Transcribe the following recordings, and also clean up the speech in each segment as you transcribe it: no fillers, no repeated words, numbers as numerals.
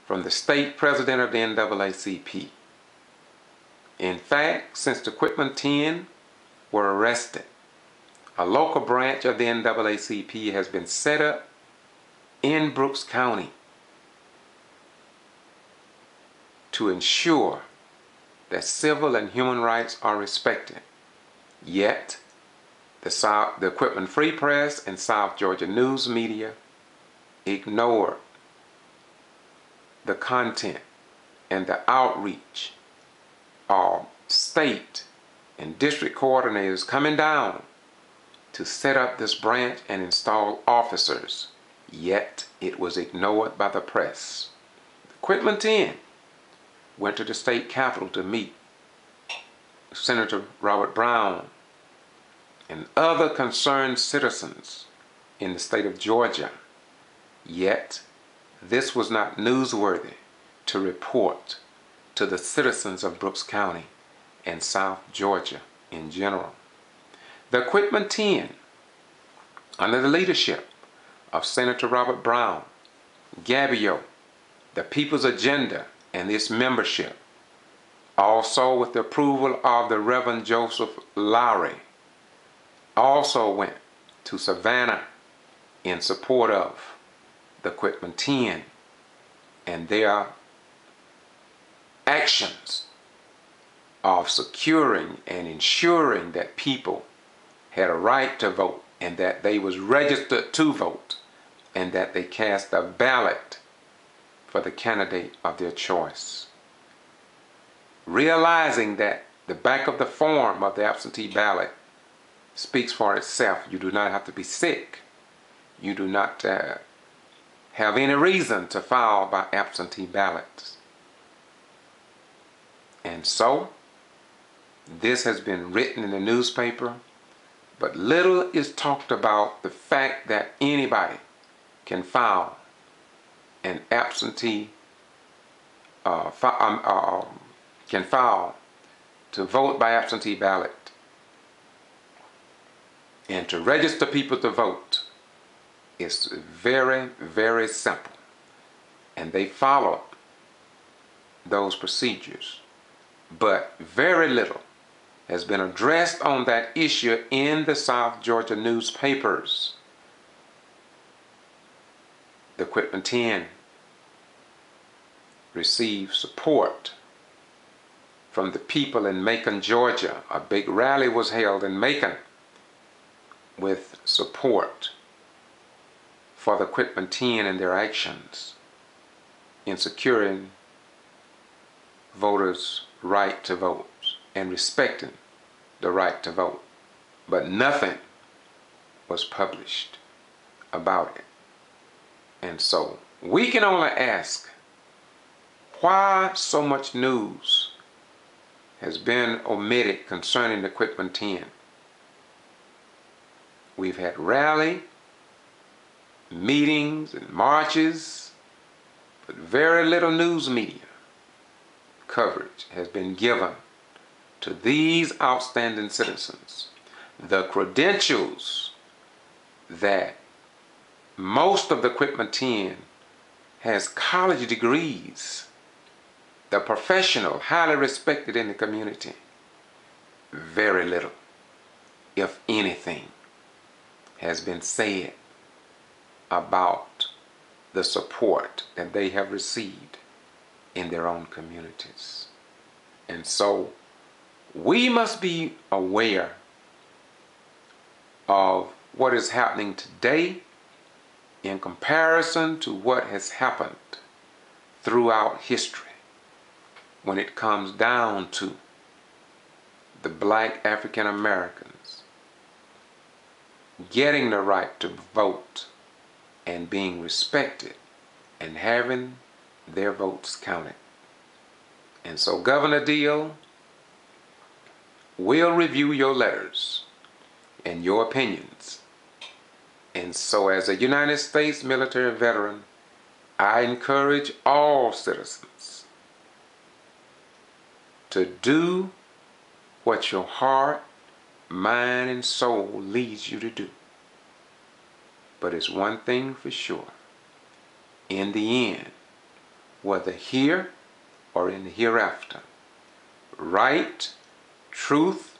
from the state president of the NAACP. In fact, since the Quitman 10 were arrested, a local branch of the NAACP has been set up in Brooks County to ensure that civil and human rights are respected. Yet, the Quitman Free Press and South Georgia news media ignored the content and the outreach of state and district coordinators coming down to set up this branch and install officers. Yet, it was ignored by the press. The Quitman 10 went to the state capitol to meet Senator Robert Brown and other concerned citizens in the state of Georgia. Yet, this was not newsworthy to report to the citizens of Brooks County and South Georgia in general. The Quitman 10, under the leadership of Senator Robert Brown, G.B.R, the People's Agenda, and its membership, also with the approval of the Reverend Joseph Lowry, also went to Savannah in support of the Quitman 10 and their actions of securing and ensuring that people had a right to vote and that they was registered to vote and that they cast a ballot for the candidate of their choice. Realizing that the back of the form of the absentee ballot speaks for itself. You do not have to be sick. You do not have any reason to file by absentee ballots. And so, this has been written in the newspaper, but little is talked about the fact that anybody can file an absentee, can file to vote by absentee ballot and to register people to vote. It's very, very simple, and they follow those procedures. But very little has been addressed on that issue in the South Georgia newspapers. The Quitman 10 received support from the people in Macon, Georgia. A big rally was held in Macon with support for the Quitman 10 and their actions in securing voters' right to vote and respecting the right to vote. But nothing was published about it. And so we can only ask, why so much news has been omitted concerning the Quitman 10? We've had rally, meetings, and marches, but very little news media coverage has been given to these outstanding citizens. The credentials that most of the Quitman 10 has college degrees, the professional, highly respected in the community, very little, if anything, has been said about the support that they have received in their own communities. And so we must be aware of what is happening today in comparison to what has happened throughout history when it comes down to the black African Americans getting the right to vote and being respected and having their votes counted. And so Governor Deal will review your letters and your opinions. And so as a United States military veteran, I encourage all citizens to do what your heart, mind, and soul leads you to do. But it's one thing for sure. In the end, whether here or in the hereafter. Right, truth,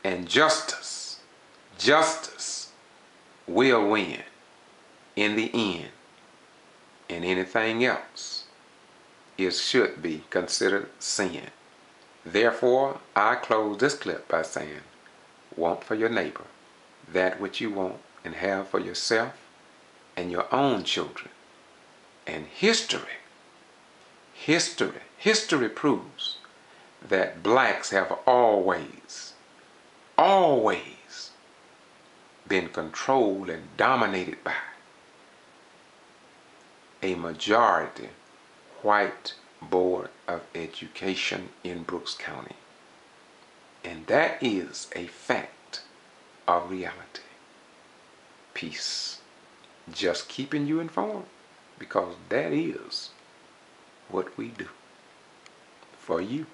and justice will win in the end, and anything else should be considered sin. Therefore, I close this clip by saying, want for your neighbor that which you want and have for yourself and your own children. And history proves that blacks have always been controlled and dominated by a majority white board of education in Brooks County. And that is a fact of reality. Peace. Just keeping you informed, because that is what we do for you.